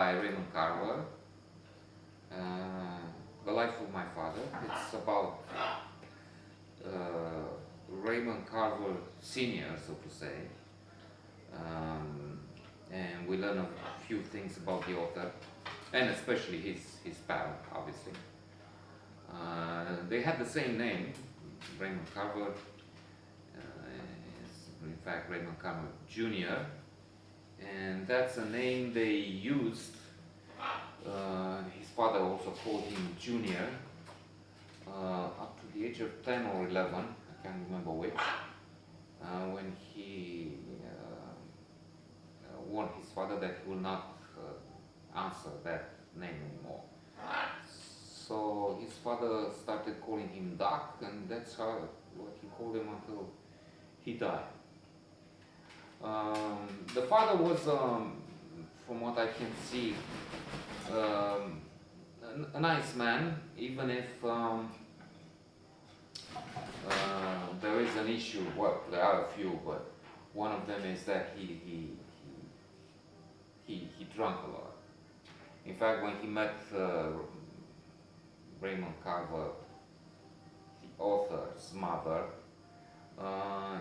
by Raymond Carver, The Life of My Father. It's about Raymond Carver Sr., so to say, and we learn a few things about the author, and especially his pal, obviously. They had the same name, Raymond Carver. In fact, Raymond Carver Jr., and that's a name they used. His father also called him Junior up to the age of 10 or 11, I can't remember which, when he warned his father that he will not answer that name anymore. So his father started calling him Doc, and that's what he called him until he died. The father was, from what I can see, a nice man, even if there is an issue. Well, there are a few, but one of them is that he drank a lot. In fact, when he met Raymond Carver, the author's mother,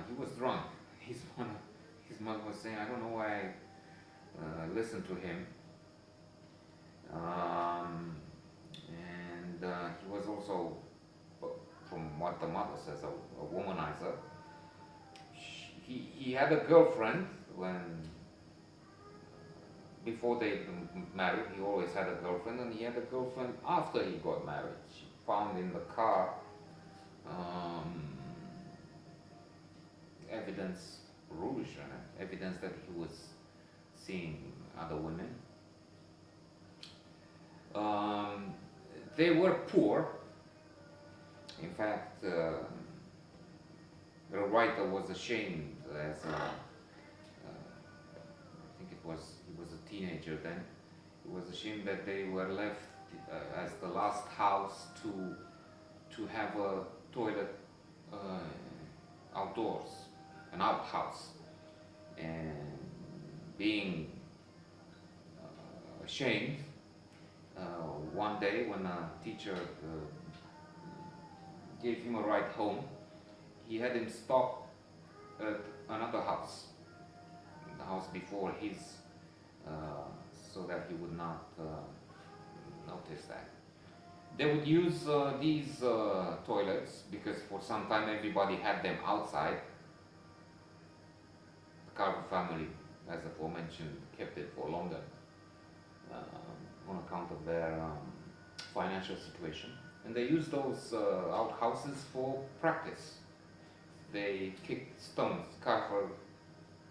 he was drunk. His mother was saying, "I don't know why I listened to him." And he was also, from what the mother says, a womanizer. He had a girlfriend before they married. He always had a girlfriend, and he had a girlfriend after he got married. She found in the car evidence, rouge, evidence that he was seeing other women. They were poor. In fact, the writer was ashamed as I think he was a teenager then. He was ashamed that they were left as the last house to have a toilet outdoors, an outhouse, and being ashamed. One day when a teacher gave him a ride home, he had him stop at another house, the house before his, so that he would not notice that. They would use these toilets because for some time everybody had them outside. The Carver family, as aforementioned, kept it for longer on account of their financial situation. And they used those outhouses for practice. They kicked stones. Carver,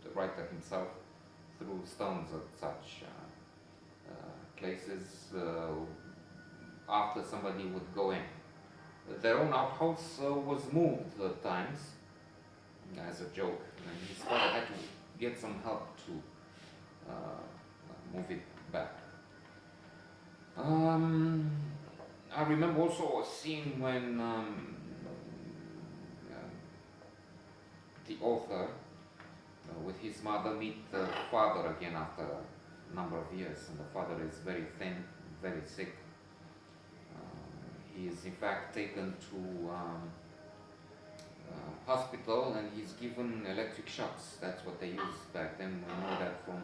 the writer himself, threw stones at such places after somebody would go in. Their own outhouse was moved at times as a joke, and his father had to get some help to move it back. I remember also a scene when the author with his mother meet the father again after a number of years, and the father is very thin, very sick. He is in fact taken to hospital, and he's given electric shocks. That's what they used back then. We know that from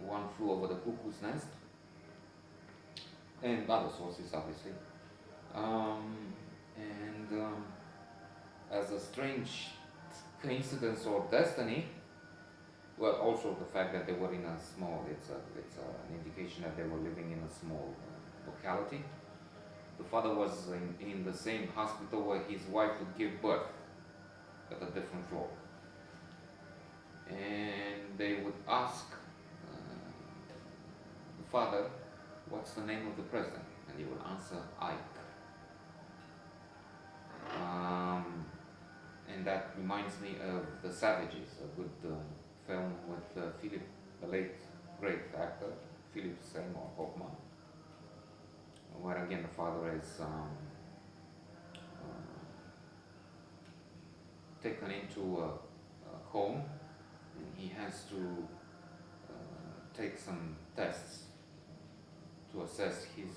One Flew Over the Cuckoo's Nest, and other sources, obviously. As a strange coincidence or destiny, well, also the fact that they were in a small, it's an indication that they were living in a small locality. The father was in the same hospital where his wife would give birth, at a different floor. And they would ask the father, "What's the name of the president?" And he would answer, "Ike." And that reminds me of The Savages, a good film with Philip, the late great actor, Philip Seymour Hoffman, where again the father is taken into a home, and he has to take some tests to assess his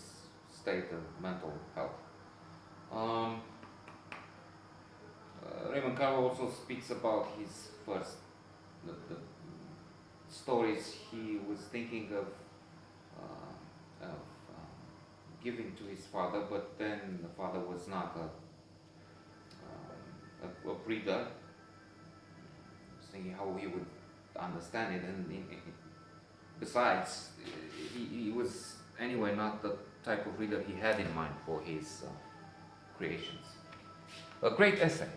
state of mental health. Um, Raymond Carver also speaks about his first the stories he was thinking of giving to his father, but then the father was not a reader. Thinking how he would understand it, and besides, he was anyway not the type of reader he had in mind for his creations. A great essay.